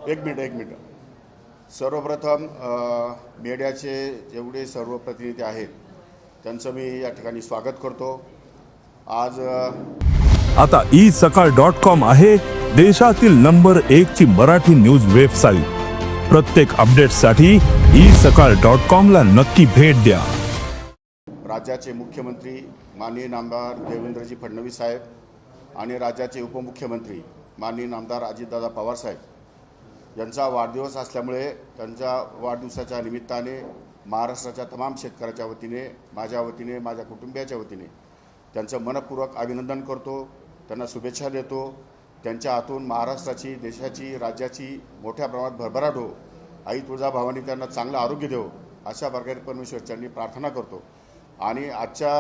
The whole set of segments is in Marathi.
एक मिनिट सर्वप्रथम मीडियाचे जेवढे सर्व प्रतिनिधी आहेत त्यांचं मी या ठिकाणी स्वागत करतो। आज आता isakal.com आहे देशातील नंबर 1 ची मराठी न्यूज वेबसाईट। प्रत्येक अपडेटसाठी isakal.com ला नक्की भेट द्या। राज्याचे मुख्यमंत्री माननीय नामदार देवेंद्रजी फडणवीस साहेब आणि राज्याचे उपमुख्यमंत्री माननीय नामदार अजितदादा पवार साहेब यांचा वाढदिवस असल्यामुळे त्यांच्या वाढदिवसाच्या निमित्ताने महाराष्ट्राच्या तमाम शेतकऱ्याच्या वतीने माझ्या वतीने माझ्या कुटुंबियाच्या वतीने त्यांचं मनपूर्वक अभिनंदन करतो, त्यांना शुभेच्छा देतो। त्यांच्या हातून महाराष्ट्राची, देशाची, राज्याची मोठ्या प्रमाणात भरभराट हो, आई तुळजाभवानी त्यांना चांगलं आरोग्य देवो अशा प्रकारे परमेश्वरच्यांनी प्रार्थना करतो। आणि आजच्या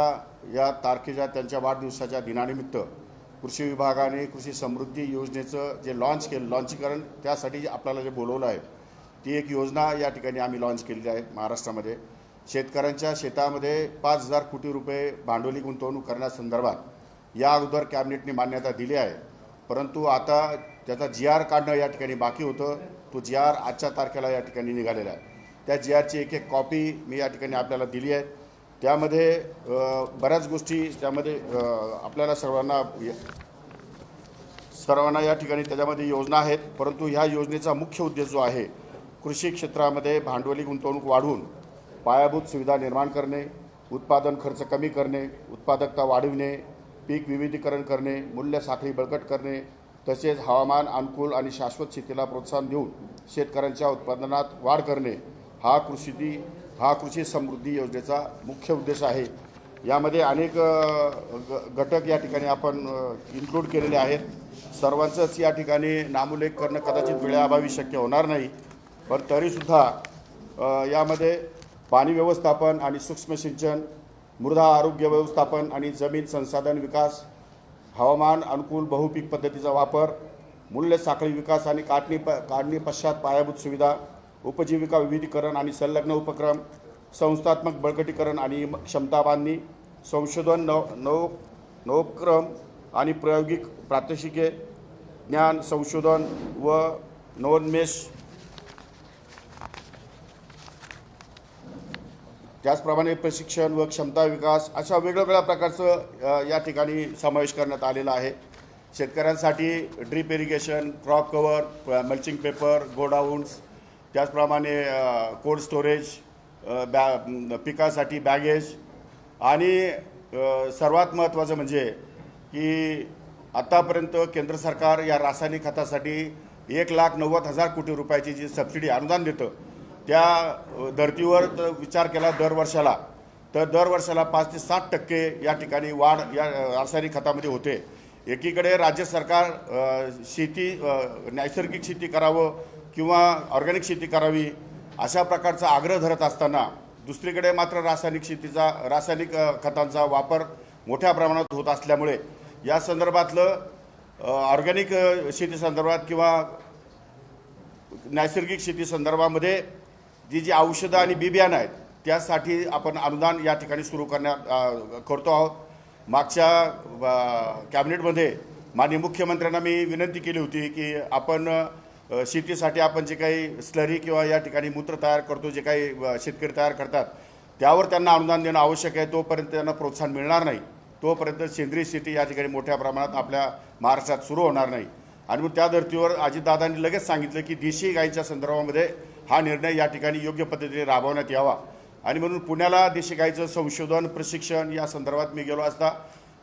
या तारखेच्या त्यांच्या वाढदिवसाच्या दिनानिमित्त कृषी विभागाने कृषी समृद्धी योजनेचं जे लॉन्चीकरण त्यासाठी आपल्याला जे बोलवलं आहे ती एक योजना या ठिकाणी आम्ही लॉन्च केलेली आहे। महाराष्ट्रामध्ये शेतकऱ्यांच्या शेतामध्ये 5,000 कोटी रुपये भांडवली गुंतवणूक करण्यासंदर्भात या अगोदर कॅबिनेटने मान्यता दिली आहे, परंतु आता त्याचा GR काढणं या ठिकाणी बाकी होतं। तो GR आजच्या तारखेला या ठिकाणी निघालेला आहे। त्या GRची एक कॉपी मी या ठिकाणी आपल्याला दिली आहे। त्यामध्ये बऱ्याच गोष्टी त्यामध्ये आपल्याला सर्वांना या ठिकाणी त्याच्यामध्ये योजना आहेत, परंतु ह्या योजनेचा मुख्य उद्देश जो आहे कृषी क्षेत्रामध्ये भांडवली गुंतवणूक वाढवून पायाभूत सुविधा निर्माण करणे, उत्पादन खर्च कमी करणे, उत्पादकता वाढविणे, पीक विविधीकरण करणे, मूल्य साखळी बळकट करणे, तसेच हवामान अनुकूल आणि शाश्वत शेतीला प्रोत्साहन देऊन शेतकऱ्यांच्या उत्पादनात वाढ करणे हा कृषी समृद्धी योजनेचा मुख्य उद्देश आहे। यामध्ये अनेक घटक या ठिकाणी आपण इन्क्लूड केलेले आहेत। सर्वांचंच या ठिकाणी नामोल्लेख करणं कदाचित वेळेअभावी शक्य होणार नाही, पण तरीसुद्धा यामध्ये पाणी व्यवस्थापन आणि सूक्ष्म सिंचन, मृदा आरोग्य व्यवस्थापन आणि जमीन संसाधन विकास, हवामान अनुकूल बहुपीक पद्धतीचा वापर, मूल्य साखळी विकास आणि काढणी पश्चात पायाभूत सुविधा, उपजीविका विविधीकरण आणि संलग्न उपक्रम, संस्थात्मक बळकटीकरण आणि क्षमता बांधणी, संशोधन नवोपक्रम आणि प्रायोगिक प्रात्यक्षिके, ज्ञान संशोधन व नवोन्मेष, त्याचप्रमाणे प्रशिक्षण व क्षमता विकास अशा वेगवेगळ्या प्रकारचं या ठिकाणी समावेश करण्यात आलेला आहे। शेतकऱ्यांसाठी drip irrigation, crop cover, mulching paper, godowns, त्याचप्रमाणे कोल्ड स्टोरेज, पिकासाठी बॅगेज आणि सर्वात महत्त्वाचं म्हणजे की आतापर्यंत केंद्र सरकार या रासायनिक खतासाठी 1,90,000 कोटी रुपयाची जी सबसिडी अनुदान देतं त्या धर्तीवर विचार केला दर वर्षाला 5 ते 7% या ठिकाणी वाढ या रासायनिक खतामध्ये होते। एकीकडे राज्य सरकार शेती नैसर्गिक शेती करावं किंवा ऑर्गॅनिक शेती करावी अशा प्रकारचा आग्रह धरत असताना दुसरीकडे मात्र रासायनिक खतांचा वापर मोठ्या प्रमाणात होत असल्यामुळे या संदर्भातलं ऑर्गॅनिक शेती संदर्भात किंवा नैसर्गिक शेती संदर्भामध्ये जी औषधं आणि बियाणं आहेत त्यासाठी आपण अनुदान या ठिकाणी सुरू करतो आहोत। मागच्या कॅबिनेटमध्ये माननीय मुख्यमंत्र्यांना मी विनंती केली होती की आपण शेतीसाठी आपण जे काही स्लरी किंवा या ठिकाणी मूत्र तयार करतो, जे काही शेतकरी तयार करतात त्यावर त्यांना अनुदान देणं आवश्यक आहे। तोपर्यंत त्यांना प्रोत्साहन मिळणार नाही, तोपर्यंत सेंद्रिय शेती या ठिकाणी मोठ्या प्रमाणात आपल्या महाराष्ट्रात सुरू होणार नाही। आणि मग त्या धर्तीवर अजितदादांनी लगेच सांगितलं की देशी गायींच्या संदर्भामध्ये हा निर्णय या ठिकाणी योग्य पद्धतीने राबवण्यात यावा। आणि म्हणून पुण्याला देशी गायीचं संशोधन प्रशिक्षण या संदर्भात मी गेलो असता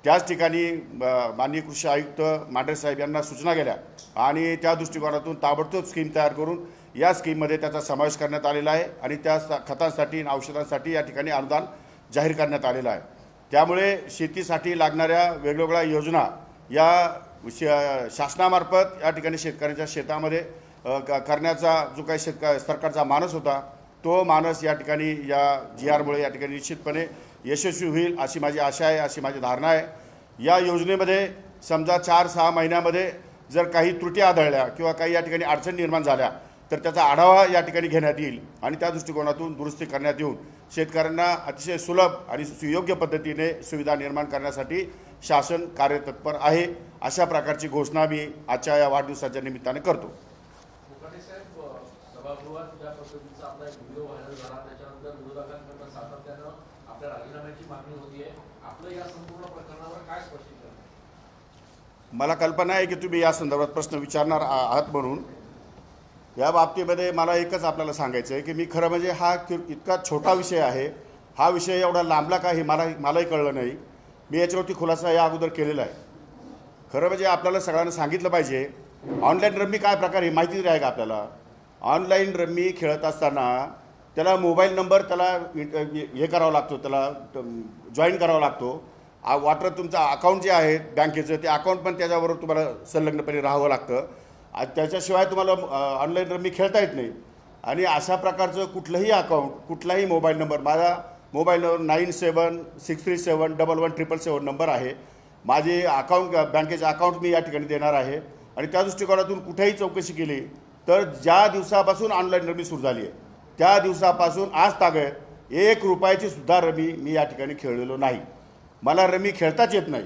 त्याच ठिकाणी माननीय कृषी आयुक्त मांढरे साहेब यांना सूचना केल्या आणि त्या दृष्टिकोनातून ताबडतोब स्कीम तयार करून या स्कीममध्ये त्याचा समावेश करण्यात आलेला आहे आणि त्या खतांसाठी आणि औषधांसाठी या ठिकाणी अनुदान जाहीर करण्यात आलेलं आहे। त्यामुळे शेतीसाठी लागणाऱ्या वेगवेगळ्या योजना या शासनामार्फत या ठिकाणी शेतकऱ्यांच्या शेतामध्ये करण्याचा जो काही सरकारचा मानस होता तो मानस या ठिकाणी या GRमुळे या ठिकाणी निश्चितपणे यशस्वी होईल अशी माझी आशा आहे, अशी माझी धारणा आहे। या योजनेमध्ये समजा 4-6 महिन्यामध्ये जर काही त्रुटी आढळल्या किंवा काही या ठिकाणी अडचणी निर्माण झाल्या तर त्याचा आढावा या ठिकाणी घेण्यात येईल आणि त्या दृष्टिकोनातून दुरुस्ती करण्यात येऊन शेतकऱ्यांना अतिशय सुलभ आणि सुयोग्य पद्धतीने सुविधा निर्माण करण्यासाठी शासन कार्यतत्पर आहे। अशा प्रकारची घोषणा मी आजच्या या वाढदिवसाच्या निमित्ताने करतो। साहेब, सभागृहात ज्या पद्धतीचा आपला एक व्हिडिओ व्हायरल झाला त्याच्यानंतर विरोधकांकडून सातत्यानं आपल्या राजीनाम्याची मागणी होतीये. आपलं या संपूर्ण प्रकरणावर काय स्पष्टीकरण? मला कल्पना आहे की तुम्ही या संदर्भात प्रश्न विचारणार आहात म्हणून. या बाबतीमध्ये मला एकच आपल्याला सांगायचं आहे की मी खरं म्हणजे हा इतका छोटा विषय आहे, हा विषय एवढा लांबला का हे मलाही कळलं नाही. मी याच्यावरती खुलासा या अगोदर केलेला आहे. खरं म्हणजे आपल्याला सगळ्यांना सांगितलं पाहिजे ऑनलाईन रम्मी काय प्रकार हे माहिती आहे का आपल्याला. ऑनलाईन रम्मी खेळत असताना त्याला मोबाईल नंबर त्याला हे करावा लागतो, त्याला जॉईन करावा लागतो. वाटर तुमचं अकाउंट जे आहे बँकेचं ते अकाउंट पण त्याच्याबरोबर तुम्हाला संलग्नपणे राहावं लागतं. त्याच्याशिवाय तुम्हाला ऑनलाईन रम्मी खेळता येत नाही. आणि अशा प्रकारचं कुठलंही अकाउंट, कुठलाही मोबाईल नंबर, माझा मोबाईल नंबर 9763711777 नंबर आहे. माझे अकाउंट बँकेचे अकाउंट मी या ठिकाणी देणार आहे. आणि त्या दृष्टिकोनातून कुठेही चौकशी केली तर ज्या दिवसापासून ऑनलाईन रमी सुरू झाली आहे त्या दिवसापासून आज तागत 1 रुपयाची सुद्धा रमी मी या ठिकाणी खेळलेलो नाही. मला रमी खेळताच येत नाही.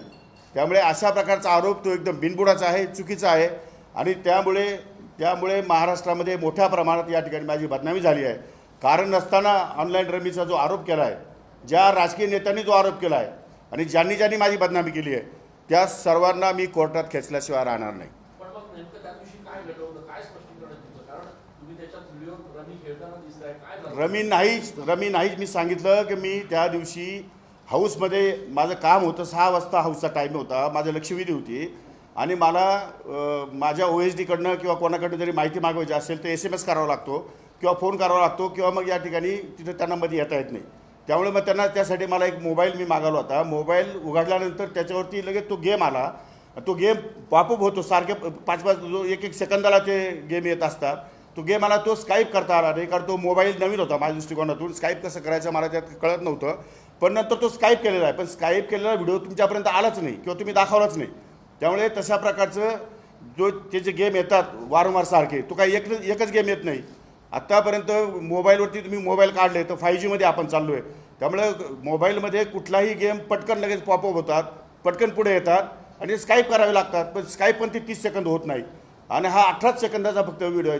त्यामुळे अशा प्रकारचा आरोप तो एकदम बिनबुडाचा आहे, चुकीचा आहे. आणि त्यामुळे महाराष्ट्रामध्ये मोठ्या प्रमाणात या ठिकाणी माझी बदनामी झाली आहे. कारण नसताना ऑनलाईन रमीचा जो आरोप केला आहे, ज्या राजकीय नेत्यांनी जो आरोप केला आहे आणि ज्यांनी माझी बदनामी केली आहे त्या सर्वांना मी कोर्टात खेचल्याशिवाय राहणार नाही. पण मग नेमकं त्या दिवशी काय घडलं होतं, काय स्पष्टीकरण तुमचं? कारण तुम्ही त्याच्यात व्हिडिओ रमी खेळताना दिसताय, काय झालं? रमी नाहीच. मी सांगितलं की मी त्या दिवशी हाऊसमध्ये माझं काम होतं. 6 वाजता हाऊसचा टाईम होता, माझं लक्षवेधी होती. आणि मला माझ्या OSD कडनं किंवा कोणाकडनं जरी माहिती मागवायची असेल तर SMS करावा लागतो किंवा फोन करावा लागतो किंवा मग या ठिकाणी तिथं त्यांना मध्ये येता येत नाही. त्यामुळे मग त्यासाठी मला एक मोबाईल मी मागवला होता. मोबाईल उघडल्यानंतर त्याच्यावरती लगेच तो गेम आला. तो गेम पॉपअप होतो सारखे 5-5 1-1 सेकंदाला ते गेम येत असतात. तो गेम मला तो स्काईप करता आला नाही, कारण तो मोबाईल नवीन होता माझ्या दृष्टिकोनातून. स्काईप कसं करायचं मला त्यात कळत नव्हतं. पण नंतर तो स्काईप केलेला आहे, पण स्काईप केलेला व्हिडिओ तुमच्यापर्यंत आलाच नाही किंवा तुम्ही दाखवलाच नाही. त्यामुळे तशा प्रकारचं ते जे गेम येतात वारंवार सारखे, तो काही एकच गेम येत नाही. आत्तापर्यंत मोबाईलवरती तुम्ही मोबाईल काढले तर 5Gमध्ये आपण चाललो आहे. त्यामुळे मोबाईलमध्ये कुठलाही गेम पटकन लगेच पॉपअप होतात, पटकन पुढे येतात आणि स्काईप करावे लागतात. पण स्काईप पण ती 30 सेकंद होत नाही. आणि हा 18 सेकंदाचा फक्त व्हिडिओ आहे,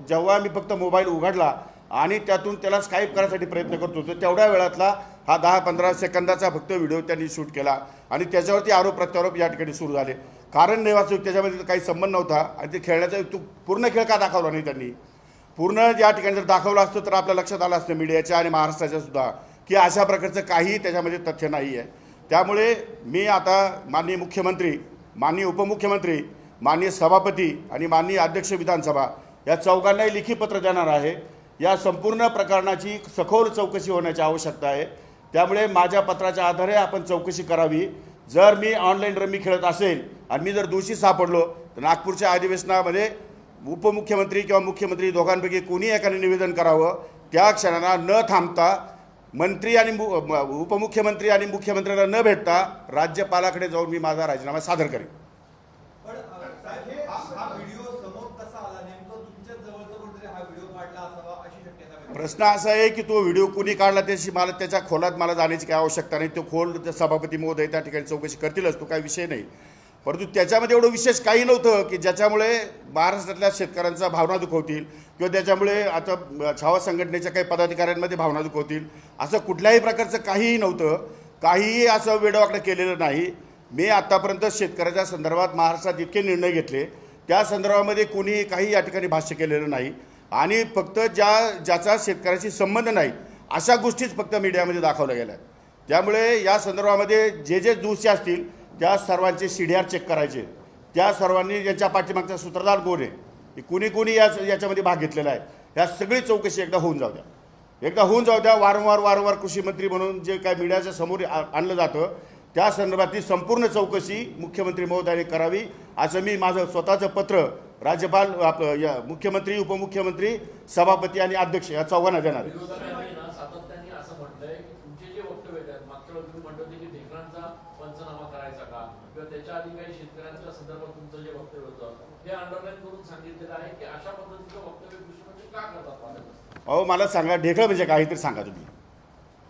जेव्हा मी फक्त मोबाईल उघडला आणि त्यातून त्याला स्काईप करायसाठी प्रयत्न करत होतो तेवढ्या वेळातला हा 10-15 सेकंदाचा फक्त व्हिडिओ त्यांनी शूट केला. आणि त्याच्यावरती आरोप प्रत्यारोप या ठिकाणी सुरू झाले. कारण नेवाचूक, त्याच्यामध्ये काही संबंध नव्हता. आणि ते खेळण्याचा पूर्ण खेळ का दाखवला नाही त्यांनी? पूर्ण या ठिकाणी जर दाखवलं असतं तर आपल्या लक्षात आलं असतं मीडियाच्या आणि महाराष्ट्राच्या सुद्धा की अशा प्रकारचं काही त्याच्यामध्ये तथ्य नाही आहे. त्यामुळे मी आता माननीय मुख्यमंत्री, माननीय उपमुख्यमंत्री, माननीय सभापती आणि माननीय अध्यक्ष विधानसभा या चौघांनाही लिखी पत्र देणार आहे. या संपूर्ण प्रकरणाची सखोल चौकशी होण्याची आवश्यकता आहे. त्यामुळे माझ्या पत्राच्या आधारे आपण चौकशी करावी. जर मी ऑनलाईन रमी खेळत असेल आणि मी जर दोषी सापडलो तर नागपूरच्या अधिवेशनामध्ये उपमुख्यमंत्री किंवा मुख्यमंत्री दोघांपैकी कोणी एकाने निवेदन करावं. त्या क्षणाला न थांबता मंत्री आणि उपमुख्यमंत्री आणि मुख्यमंत्र्यांना न भेटता राज्यपालाकडे जाऊन मी माझा राजीनामा सादर करेन. पण साहेब, हा व्हिडिओ समोर कसा आला? नेमकं तुमच्या जवळचा कोणतरी हा व्हिडिओ काढला असावा अशी शक्यता. प्रश्न असा आहे की तो व्हिडिओ कोणी काढला त्याची त्याच्या खोलात मला जाण्याची काही आवश्यकता नाही. तो खोल सभापती महोदय त्या ठिकाणी चौकशी करतीलच, तो काही विषय नाही. परंतु त्याच्यामध्ये एवढं विशेष काही नव्हतं की ज्याच्यामुळे महाराष्ट्रातल्या शेतकऱ्यांचा भावना दुखवतील किंवा त्याच्यामुळे आता छावा संघटनेच्या काही पदाधिकाऱ्यांमध्ये भावना दुखवतील, असं कुठल्याही प्रकारचं काहीही नव्हतं. काहीही असं वेडवाकडं केलेलं नाही. मी आत्तापर्यंत शेतकऱ्याच्या संदर्भात महाराष्ट्रात इतके निर्णय घेतले, त्या संदर्भामध्ये कोणी काही या ठिकाणी भाष्य केलेलं नाही. आणि फक्त ज्याचा शेतकऱ्याशी संबंध नाही अशा गोष्टीच फक्त मीडियामध्ये दाखवल्या गेल्या. त्यामुळे या संदर्भामध्ये जे दोषी असतील त्या सर्वांचे CDR चेक करायचे. त्या सर्वांनी याच्या पाठीमागचा सूत्रधार कोण आहे, कोणी याच्यामध्ये भाग घेतलेला आहे, या सगळी चौकशी एकदा होऊन जाऊ द्या. वारंवार कृषी मंत्री म्हणून जे काय मीडियाच्या समोर आणलं जातं त्या संदर्भातली संपूर्ण चौकशी मुख्यमंत्री महोदयांनी करावी असं मी माझं स्वतःचं पत्र राज्यपाल, मुख्यमंत्री, उपमुख्यमंत्री, सभापती आणि अध्यक्ष या चौघांना देणार आहे. विरोधकांनी सातत्याने असं म्हटलंय की तुमचे जे वक्तव्य आहेत, मागच्या वेळी तुम्ही म्हणत होते की ढेकळांचा पंचनामा करायचा का, किंवा त्याच्या आधी काही शेतकऱ्यांच्या संदर्भात तुमचं जे वक्तव्य होतं हे अंडरलाईन करून सांगितलेलं आहे की अशा पद्धतीचं वक्तव्य कृषीमंत्री का करतात? अहो मला सांगा, ढेकळं म्हणजे काहीतरी सांगा तुम्ही.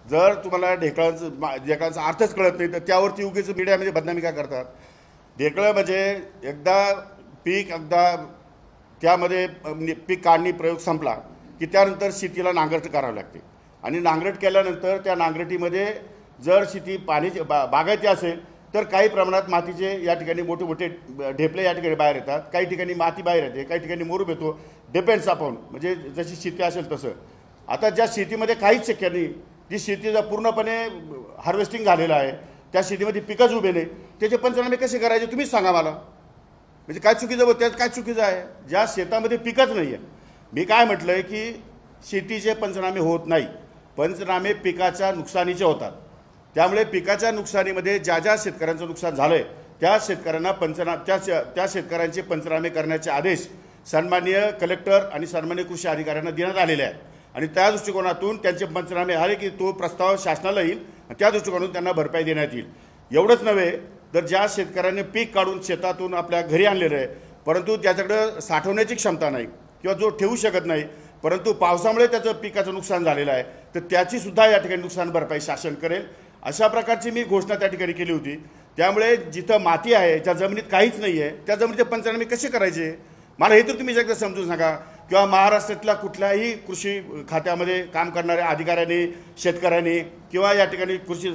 जर तुम्हाला ढेकळांचा अर्थच कळत नाही तर त्यावरती उगीच मीडियामध्ये बदनामी का करतात? ढेकळं म्हणजे एकदा पीक एकदा त्यामध्ये पीक काढणी प्रयोग संपला की त्यानंतर शेतीला नांगरट करावं लागते आणि नांगरट केल्यानंतर त्या नांगरटीमध्ये जर शेती पाणी बागायती असेल तर काही प्रमाणात मातीचे या ठिकाणी मोठे मोठे ढेपले या ठिकाणी बाहेर येतात, काही ठिकाणी माती बाहेर येते, काही ठिकाणी मुरूप येतो, डिपेंड्स आपण म्हणजे जशी शेती असेल तसं. आता ज्या शेतीमध्ये काहीच शक्य नाही, जी शेतीचा पूर्णपणे हार्वेस्टिंग झालेलं आहे, त्या शेतीमध्ये पिकच उभे नाही, त्याचे पंचनामे कसे करायचे तुम्हीच सांगा मला. म्हणजे काय चुकीचं त्यात काय चुकीचं आहे? ज्या शेतामध्ये पिकच नाही आहे. मी काय म्हटलं आहे की शेतीचे पंचनामे होत नाही, पंचनामे पिकाच्या नुकसानीचे होतात. त्यामुळे पिकाच्या नुकसानीमध्ये ज्या ज्या शेतकऱ्यांचं नुकसान झालं आहे त्या शेतकऱ्यांना त्या शेतकऱ्यांचे पंचनामे करण्याचे आदेश सन्माननीय कलेक्टर आणि सन्माननीय कृषी अधिकाऱ्यांना देण्यात आलेले आहेत आणि त्या दृष्टिकोनातून त्यांचे पंचनामे आले की तो प्रस्ताव शासनाला येईल आणि त्या दृष्टिकोनातून त्यांना भरपाई देण्यात येईल. एवढंच नव्हे तर ज्या शेतकऱ्यांनी पीक काढून शेतातून आपल्या घरी आणलेलं आहे परंतु त्याच्याकडं साठवण्याची क्षमता नाही किंवा जो ठेवू शकत नाही, परंतु पावसामुळे त्याचं पिकाचं नुकसान झालेलं आहे, तर त्याचीसुद्धा या ठिकाणी नुकसान भरपाई शासन करेल. अशा प्रकारची मी घोषणा त्या ठिकाणी केली होती. त्यामुळे जिथं माती आहे, ज्या जमिनीत काहीच नाही आहे, त्या जमिनीचे पंचनामे कसे करायचे मला हे तर तुम्ही एकदा समजून सांगा. किंवा महाराष्ट्रातल्या कुठल्याही कृषी खात्यामध्ये काम करणाऱ्या अधिकाऱ्यांनी, शेतकऱ्यांनी किंवा या ठिकाणी कृषी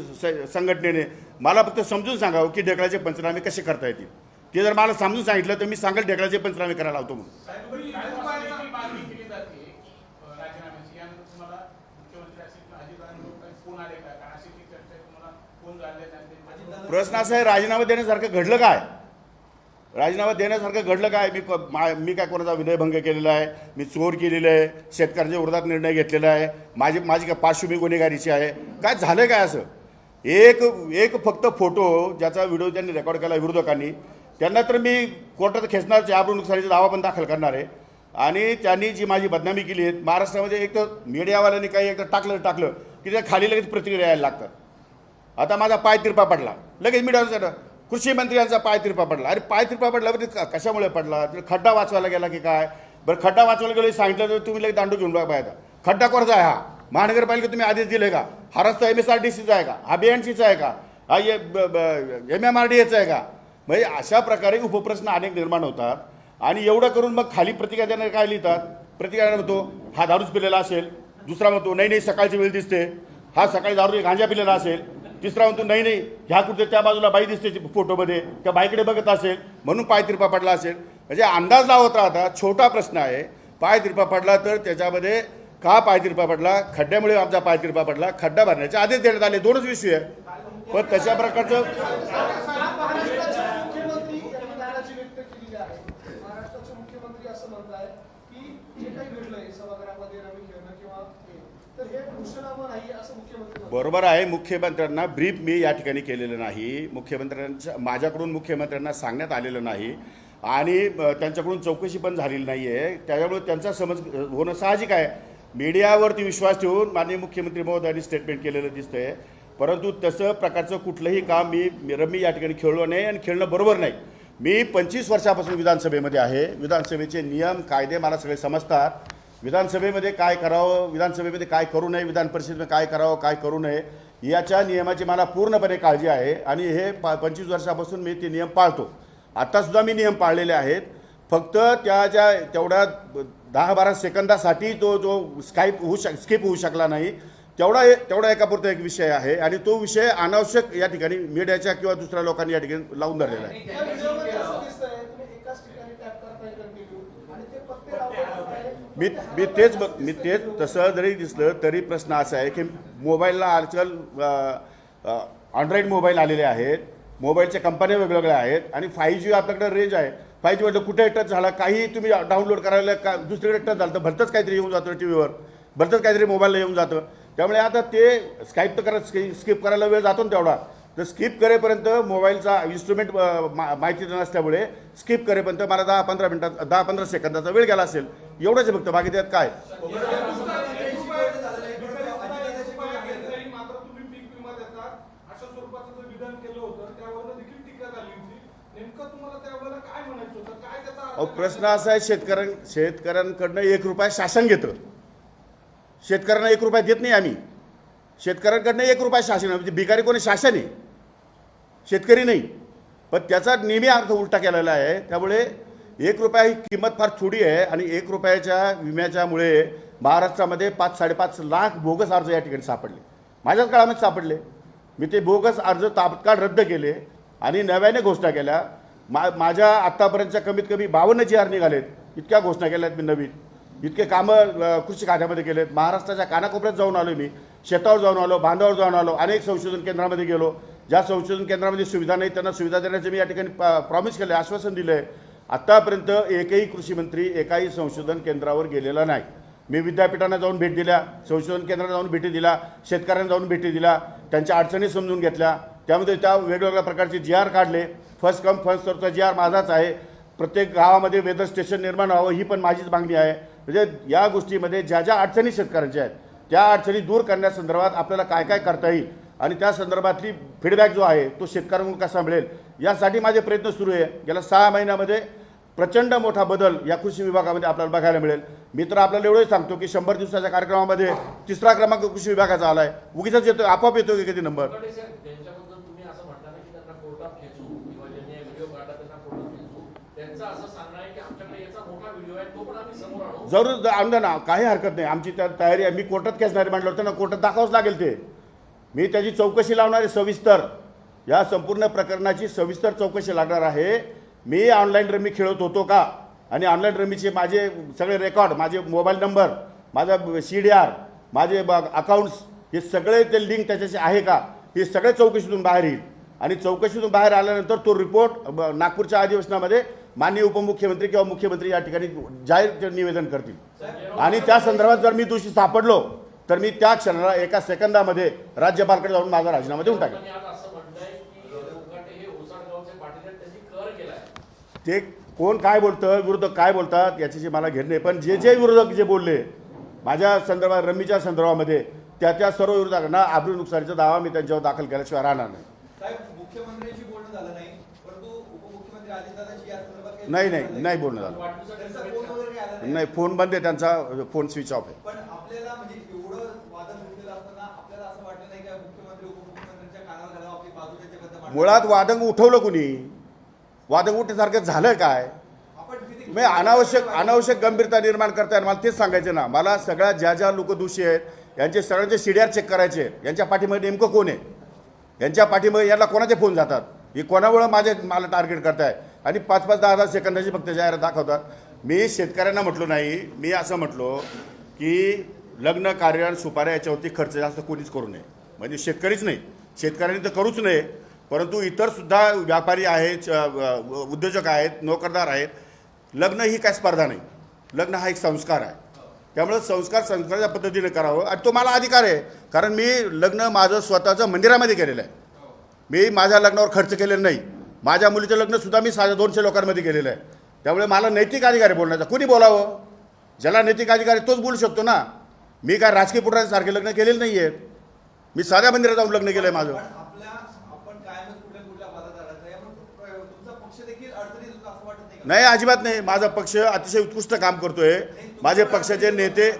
संघटनेने मला फक्त समजून सांगावं की ढेकळाचे पंचनामे कसे करता येतील. ते जर मला समजून सांगितलं तर मी सांगेल ढेकळाचे पंचनामे करायला लावतो म्हणून. प्रश्न असा आहे, राजीनामा देण्यासारखं घडलं काय? राजीनामा देण्यासारखं घडलं काय? मी काय कोणाचा विनयभंग केलेला आहे? मी चोर केलेलं आहे? शेतकऱ्यांच्या विरोधात निर्णय घेतलेला आहे? माझी काय पार्श्वभूमी गुन्हेगारीची आहे? काय झालं काय असं? एक फक्त फोटो ज्याचा व्हिडिओ त्यांनी रेकॉर्ड केला विरोधकांनी, त्यांना तर मी कोर्टात खेचणार, आबरू नुकसानीचा दावा पण दाखल करणार आहे. आणि त्यांनी जी माझी बदनामी केली आहे महाराष्ट्रामध्ये, एक तर मीडियावाल्यांनी काही एकदा टाकलं की त्या खाली लगेच प्रतिक्रिया यायला लागतात. आता माझा पाय तिरपा पडला, लगेच मीडियावर कृषी मंत्र्यांचा पाय तिरपा पडला. अरे पाय तिरपा पडला बरं कशामुळे पडला? तर खड्डा वाचवायला गेला की काय? बरं खड्डा वाचवायला गेलं सांगितलं तर तुम्ही लगेच दांडू घेऊन बाहेर. खड्डा कोणाचा आहे? हा महानगरपालिका तुम्ही आदेश दिले का? हा रस्ता MSRDCचा आहे का? हा BNCचा आहे का? हा MMRDAचा आहे का? म्हणजे अशा प्रकारे उपप्रश्न अनेक निर्माण होतात. आणि एवढं करून मग खाली प्रतिक्रिया देणारे काय लिहितात? प्रतिक्रिया म्हणतो हा दारूच पिलेला असेल, दुसरा म्हणतो नाही सकाळची वेळ दिसते, हा सकाळी दारू गांजा पिलेला असेल, तिसरा म्हणतो नाही ह्या कुठे त्या बाजूला बाई दिसते फोटोमध्ये, त्या बाईकडे बघत असेल म्हणून पाय तिरपा पडला असेल. म्हणजे अंदाज लावत राहता. छोटा प्रश्न आहे. पाय तिरपा पडला तर त्याच्यामध्ये का पाय तिरपा पडला? खड्ड्यामुळे आमचा पाय तिरपा पडला, खड्डा भरण्याचे आदेश देण्यात आले, दोनच विषय आहे. पण तशा प्रकारचं बरोबर आहे. मुख्यमंत्र्यांना ब्रीफ मी या ठिकाणी केलेलं नाही, माझ्याकडून मुख्यमंत्र्यांना सांगण्यात आलेलं नाही आणि त्यांच्याकडून चौकशी पण झालेली नाही आहे. त्याच्यामुळे त्यांचा समज होणं साहजिक आहे. मीडियावरती विश्वास ठेवून माननीय मुख्यमंत्री महोदयांनी स्टेटमेंट केलेलं दिसतंय, परंतु तसं प्रकारचं कुठलंही काम मी या ठिकाणी खेळलो नाही आणि खेळणं बरोबर नाही. मी 25 वर्षापासून विधानसभेमध्ये आहे. विधानसभेचे नियम कायदे मला सगळे समजतात. विधानसभेमध्ये काय करावं, विधानसभेमध्ये काय करू नये, विधान परिषदेमध्ये काय करावं, काय करू नये याच्या नियमाची मला पूर्णपणे काळजी आहे आणि हे 25 वर्षापासून मी ते नियम पाळतो. आत्तासुद्धा मी नियम पाळलेले आहेत. फक्त तेवढ्या 10-12 सेकंदासाठी जो स्किप होऊ शकला नाही, तेवढा एकापुरता एक विषय आहे आणि तो विषय अनावश्यक या ठिकाणी मीडियाच्या किंवा दुसऱ्या लोकांनी या ठिकाणी लावून धरलेला आहे. मी तेच तसं जरी दिसलं तरी प्रश्न असा आहे की मोबाईलला आजकाल अँड्रॉइड मोबाईल आलेले आहेत, मोबाईलच्या कंपन्या वेगवेगळ्या आहेत आणि 5G आपल्याकडे रेंज आहे. 5G म्हटलं कुठे टच झाला, काही तुम्ही डाउनलोड करायला का दुसरीकडे टच झालं तर भलतंच काहीतरी येऊन जातं, टीव्हीवर भलतंच काहीतरी मोबाईलला येऊन जातं. त्यामुळे आता ते स्किप करायला वेळ जातो ना तेवढा, तर स्किप करेपर्यंत मोबाईलचा इन्स्ट्रुमेंट माहिती नसल्यामुळे स्किप करेपर्यंत मला 10-15 सेकंदाचा वेळ गेला असेल. एवढंच फक्त, बाकी त्यात काय. प्रश्न असा आहे, शेतकऱ्यांकडनं 1 रुपया शासन घेतं. शेतकऱ्यांना 1 रुपया देत नाही आम्ही. शेतकऱ्यांकडनं 1 रुपया शासन, म्हणजे भिकारी कोणी शासन आहे, शेतकरी नाही. पण त्याचा नेहमी अर्थ उलटा केलेला आहे. त्यामुळे ₹1 ही किंमत फार थोडी आहे आणि ₹1 विम्याच्यामुळे महाराष्ट्रामध्ये 5-5.5 लाख बोगस अर्ज या ठिकाणी सापडले. माझ्याच काळामध्ये सापडले. मी ते बोगस अर्ज तात्काळ रद्द केले आणि नव्याने घोषणा केल्या. माझ्या आत्तापर्यंतच्या कमीत कमी 52 GR निघालेत. इतक्या घोषणा केल्यात मी नवीन. इतके कामं कृषी खात्यामध्ये केलेत. महाराष्ट्राच्या कानाकोपऱ्यात जाऊन आलो मी. शेतावर जाऊन आलो, बांधावर जाऊन आलो, अनेक संशोधन केंद्रामध्ये गेलो. ज्या संशोधन केंद्रामध्ये सुविधा नाही त्यांना सुविधा देण्याचे मी या ठिकाणी प्रॉमिस केले, आश्वासन दिलं आहे. आत्तापर्यंत एकही कृषी मंत्री एकाही संशोधन केंद्रावर गेलेला नाही. मी विद्यापीठांना जाऊन भेट दिल्या, संशोधन केंद्राला जाऊन भेटी दिल्या, शेतकऱ्यांना जाऊन भेटी दिल्या, त्यांच्या अडचणी समजून घेतल्या. त्यामध्ये त्या वेगवेगळ्या प्रकारचे GR काढले. फर्स्ट कम फर्स्ट सर्वचा GR माझाच आहे. प्रत्येक गावामध्ये वेदर स्टेशन निर्माण व्हावं ही पण माझीच मागणी आहे. म्हणजे या गोष्टीमध्ये ज्या ज्या अडचणी शेतकऱ्यांच्या आहेत त्या अडचणी दूर करण्यासंदर्भात आपल्याला काय काय करता येईल आणि त्या संदर्भातली फीडबॅक जो आहे तो शेतकऱ्यांकडून कसा मिळेल यासाठी माझे प्रयत्न सुरू आहे. गेल्या 6 महिन्यामध्ये प्रचंड मोठा बदल या कृषी विभागामध्ये आपल्याला बघायला मिळेल. मी तर आपल्याला एवढंच सांगतो की 100 दिवसाच्या कार्यक्रमामध्ये 3रा क्रमांक कृषी विभागाचा आला आहे. उगीच येतो, आपोआप येतो की कधी नंबर. त्यांच्याबद्दल तुम्ही असं म्हणता की त्यांना कोर्टात खेचू किंवा ज्यांनी व्हिडिओ काढला त्यांना कोर्टात खेचू, त्यांचं असं सांगणं आहे की आमच्याकडे याचा मोठा व्हिडिओ आहे तो पण आम्ही समोर आणू. जरूर आणू द्या ना, काही हरकत नाही. आमची त्या तयारी आहे. मी कोर्टात खेचणारे म्हटलं त्यांना कोर्टात दाखवावंच लागेल. ते मी त्याची चौकशी लावणार आहे सविस्तर. या संपूर्ण प्रकरणाची सविस्तर चौकशी लागणार आहे. मी ऑनलाईन रमी खेळत होतो का आणि ऑनलाईन रमीचे माझे सगळे रेकॉर्ड, माझे मोबाईल नंबर, माझा CDR, माझे अकाउंट्स हे सगळे ते लिंक त्याच्याशी आहे का हे सगळे चौकशीतून बाहेर येईल. आणि चौकशीतून बाहेर आल्यानंतर तो रिपोर्ट नागपूरच्या अधिवेशनामध्ये माननीय उपमुख्यमंत्री किंवा मुख्यमंत्री या ठिकाणी जाहीर निवेदन करतील. आणि त्या संदर्भात जर मी दोषी सापडलो तर मी त्या क्षणाला 1 सेकंदामध्ये राज्यपालाकडे जाऊन माझा राजीनामा देऊन टाकेल. ते कोण काय बोलतं, विरोधक काय बोलतात याच्याशी मला घेणं नाही. पण जे विरोधक जे बोलले माझ्या संदर्भात रमीच्या संदर्भामध्ये त्या सर्व विरोधकांना आबरू नुकसानीचा दावा मी त्यांच्यावर दाखल केल्याशिवाय राहणार नाही. साहेब, मुख्यमंत्र्यांशी बोलणं झालं नाही, परंतु उपमुख्यमंत्री अजितदादांशी या संदर्भात नाही बोलणं झालं. त्यांचा फोन वगैरे काही आला नाही. नाही, फोन बंद आहे त्यांचा. फोन स्विच ऑफ आहे. पण आपल्याला म्हणजे एवढं वादन उठलेलं असताना आपल्याला असं वाटलं नाही का मुख्यमंत्री उपमुख्यमंत्र्यांच्या कानावर घालावं, आपली बाजू त्याच्याबद्दल मुळात वादंग उठवलं कुणी? वादंग उठण्यासारखं झालं काय? मी अनावश्यक गंभीरता निर्माण करताय. मला तेच सांगायचं ना. मला सगळ्या ज्या लोक दोषी आहेत यांचे सगळ्यांचे CDR चेक करायचे. यांच्या पाठीमध्ये नेमकं कोण आहे, यांच्या पाठीमध्ये याला कोणाचे फोन जातात, हे कोणामुळे मला टार्गेट करताय आणि 5-5, 10-10 सेकंदाची फक्त जाहिरात दाखवतात. मी शेतकऱ्यांना म्हटलो नाही, मी असं म्हटलो की लग्न कार्य आणि सुपाऱ्या याच्यावरती खर्च जास्त कोणीच करू नये. म्हणजे शेतकरीच नाही, शेतकऱ्यांनी तर करूच नये, परंतु इतरसुद्धा व्यापारी आहेत, उद्योजक आहेत, नोकरदार आहेत. लग्न ही काय स्पर्धा नाही. लग्न हा एक संस्कार आहे. त्यामुळे संस्काराच्या पद्धतीने करावं आणि तो मला अधिकार आहे. कारण मी लग्न माझं स्वतःचं मंदिरामध्ये केलेलं आहे. मी माझ्या लग्नावर खर्च केलेला नाही. माझ्या मुलीचं लग्नसुद्धा मी 200 लोकांमध्ये केलेलं आहे. त्यामुळे मला नैतिक अधिकार आहे बोलण्याचा. कुणी बोलावं, ज्याला नैतिक अधिकार आहे तोच बोलू शकतो ना. मी काय राजकीय पुढाऱ्यांसारखे लग्न केलेलं नाही आहेत. मी साध्या मंदिरात जाऊन लग्न केलं आहे माझं. नाही, अजिबात नाही. माझा पक्ष अतिशय उत्कृष्ट काम करतोय. माझे पक्षाचे नेते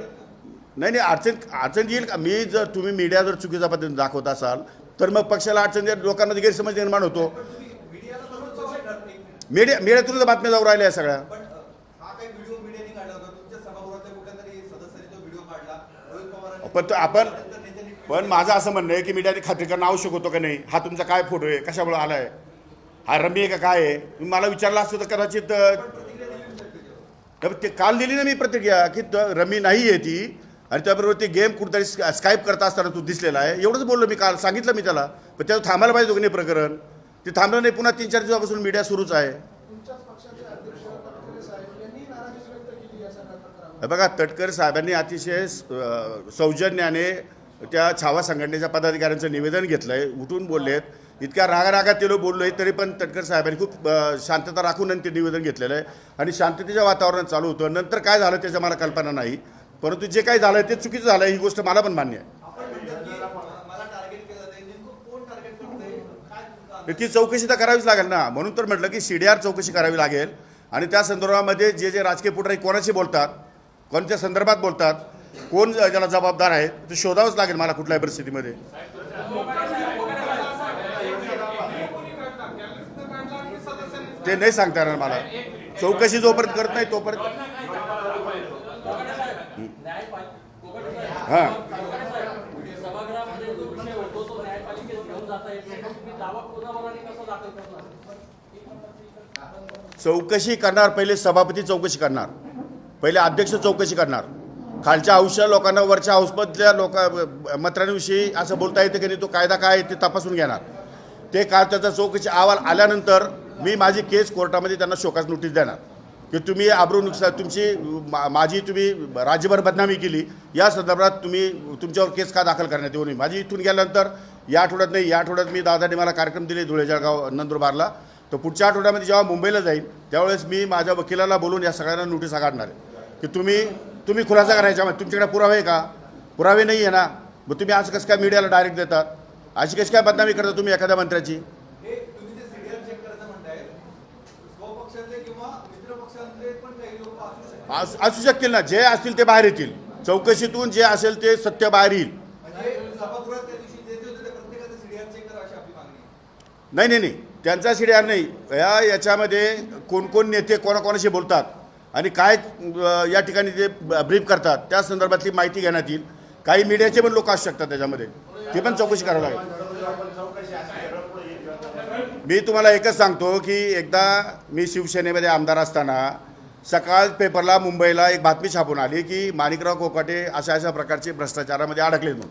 नाही अडचण येईल का? मी जर तुम्ही मीडिया जर चुकीच्या पद्धतीने दाखवत असाल तर मग पक्षाला अडचण येईल, लोकांमध्ये गैरसमज निर्माण होतो. मीडियातून बातम्या जाऊ राहिल्या सगळ्या. पण माझं असं म्हणणं आहे की मीडियाने खात्री करणं आवश्यक होतं का नाही. हा तुमचा काय फोटो आहे, कशामुळे आला आहे, हा रमी आहे का काय आहे? तुम्ही मला विचारलं असतं तर कदाचित ते काल दिली ना मी प्रतिक्रिया की रमी नाही आहे ती आणि त्याबरोबर ते गेम कुठेतरी स्काईप करता असताना तू दिसलेला आहे. एवढंच बोललो मी काल, सांगितलं मी त्याला. पण त्याचं थांबायला पाहिजे दोघे प्रकरण. ते थांबलं नाही. पुन्हा 3-4 दिवसापासून मीडिया सुरूच आहे. बघा, तटकरे साहेबांनी अतिशय सौजन्याने त्या छावा संघटनेच्या पदाधिकाऱ्यांचं निवेदन घेतलं आहे. उठून बोललेत. इतक्या रागारागात ते लोक बोललो आहे तरी पण तटकरे साहेबांनी खूप शांतता राखून ते निवेदन घेतलेलं आहे आणि शांततेच्या वातावरणात चालू होतं. नंतर काय झालं त्याच्या मला कल्पना नाही, परंतु जे काही झालं ते चुकीचं झालं ही गोष्ट मला पण मान्य आहे. ती चौकशी तर करावीच लागेल ना. म्हणून तर म्हटलं की CDR चौकशी करावी लागेल आणि त्या संदर्भामध्ये जे राजकीय पुढारी कोणाशी बोलतात, कोणत्या संदर्भात बोलतात, कोण ज्याला जबाबदार आहे ते शोधावंच लागेल मला कुठल्याही परिस्थितीमध्ये. ते नाही सांगता येणार मला. चौकशी जोपर्यंत करत नाही तोपर्यंत हां सभागृहामध्ये जो विषय होतो तो न्यायपालिकेत घेऊन जाता येत नाही. तुम्ही दावा कोणाबरोबर कसा दाखल करणार? चौकशी करणार, पहिले सभापती चौकशी करणार, पहिले अध्यक्ष चौकशी करणार, खालच्या हौशा लोकांना वरच्या हाऊसमधल्या मंत्र्यांविषयी असं बोलता येतं की नाही, तो कायदा काय आहे ते तपासून घेणार. ते काय त्याचा चौकशी अहवाल आल्यानंतर मी माझी केस कोर्टामध्ये त्यांना शोकास नोटीस देणार की तुम्ही आबरू नुकसान तुमची माझी तुम्ही राज्यभर बदनामी केली, या संदर्भात तुम्ही तुमच्यावर केस का दाखल करण्यात येऊ नये. माझी इथून गेल्यानंतर या आठवड्यात नाही, या आठवड्यात मी दादाने मला कार्यक्रम दिले धुळे जळगाव नंदुरबारला, तर पुढच्या आठवड्यामध्ये जेव्हा मुंबईला जाईल त्यावेळेस मी माझ्या वकिलाला बोलून या सगळ्यांना नोटिसा काढणार आहे की तुम्ही खुलासा करायच्या. तुमच्याकडे पुरावे आहे का? पुरावे नाही आहे ना, मग तुम्ही असं कसं काय मीडियाला डायरेक्ट देतात? अशी कशी काय बदनामी करता तुम्ही एखाद्या मंत्र्याची? हे तुम्ही जे सीडीआर चेक करायचं म्हणताय, स्वपक्षातले किंवा मित्र पक्षातले पण काही लोक असू शकतात. असू शकतील ना, जे असतील ते बाहेर येतील. चौकशीतून जे असेल ते सत्य बाहेर येईल. म्हणजे सभागृहात त्या दिवशी जे होते ते प्रत्येकाचं सीडीआर चेक करा अशी आपली मागणी आहे. नाही नाही नाही, त्यांचा सीडीआर नाही. याच्यामध्ये कोण कोण नेते कोणाकोणाशी बोलतात आणि काय या ठिकाणी ते ब्रीफ करतात त्या संदर्भातली माहिती घेण्यात येईल. काही मीडियाचे पण लोक असू शकतात त्याच्यामध्ये, ते पण चौकशी करावी लागेल. मी तुम्हाला एकच सांगतो की एकदा मी शिवसेनेमध्ये आमदार असताना सकाळ पेपरला मुंबईला एक बातमी छापून आली की माणिकराव कोकाटे अशा प्रकारचे भ्रष्टाचारामध्ये अडकले म्हणून.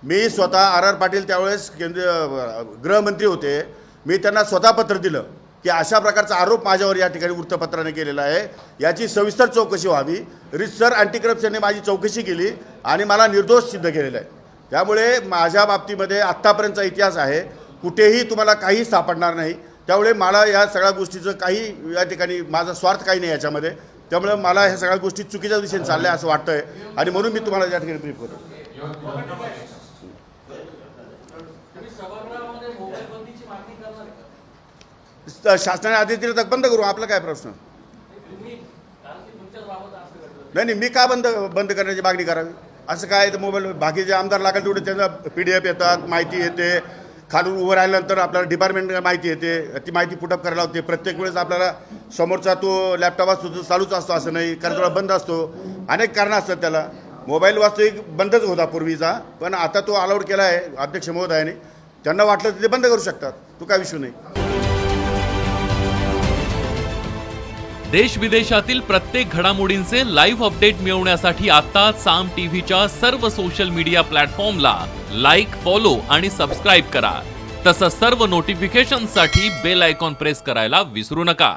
मी स्वतः आर पाटील त्यावेळेस केंद्रीय गृहमंत्री होते, मी त्यांना स्वतः पत्र दिलं की अशा प्रकारचा आरोप माझ्यावर या ठिकाणी वृत्तपत्राने केलेला आहे, याची सविस्तर चौकशी व्हावी. रितसर अँटी करप्शनने माझी चौकशी केली आणि मला निर्दोष सिद्ध केलेलं आहे. त्यामुळे माझ्या बाबतीमध्ये आत्तापर्यंतचा इतिहास आहे, कुठेही तुम्हाला काही सापडणार नाही. त्यामुळे मला या सगळ्या गोष्टीचं काही या ठिकाणी माझा स्वार्थ काही नाही याच्यामध्ये. त्यामुळे मला ह्या सगळ्या गोष्टी चुकीच्या दिशेने चालल्या असं वाटतंय आणि म्हणून मी तुम्हाला या ठिकाणी ब्रीफ करतो. तुम्ही सभागृहामध्ये मोबाईल बंदीची मागणी करणार आहे का? शासनाने आदेश दिले तर बंद करू, आपला काय प्रश्न? तुम्ही कारण की तुमच्याच बाबत असं घडलं. नाही मी का बंद करण्याची मागणी करावी? असं काय तर मोबाईल बाकीचे आमदार लागेल तेवढे त्यांना PDF येतात, माहिती येते, खालून उभं राहिल्यानंतर आपल्याला डिपार्टमेंट माहिती येते, ती माहिती पुटअप करायला होते. प्रत्येक वेळेस आपल्याला समोरचा तो लॅपटॉप असतो तो चालूच असतो असं नाही, कारण थोडा बंद असतो. अनेक कारणं असतात त्याला. मोबाईल वास्तविक बंदच होता पूर्वीचा, पण आता तो अलाउड केला आहे अध्यक्ष महोदयाने. त्यांना वाटलं तर ते बंद करू शकतात, तो काय विषय नाही. देश विदेशातील प्रत्येक घडामोडींचे लाईव्ह अपडेट मिळवण्यासाठी आता साम टीव्हीच्या सर्व सोशल मीडिया प्लॅटफॉर्मला लाईक, फॉलो आणि सबस्क्राईब करा. तसंच सर्व नोटिफिकेशनसाठी बेल आयकॉन प्रेस करायला विसरू नका.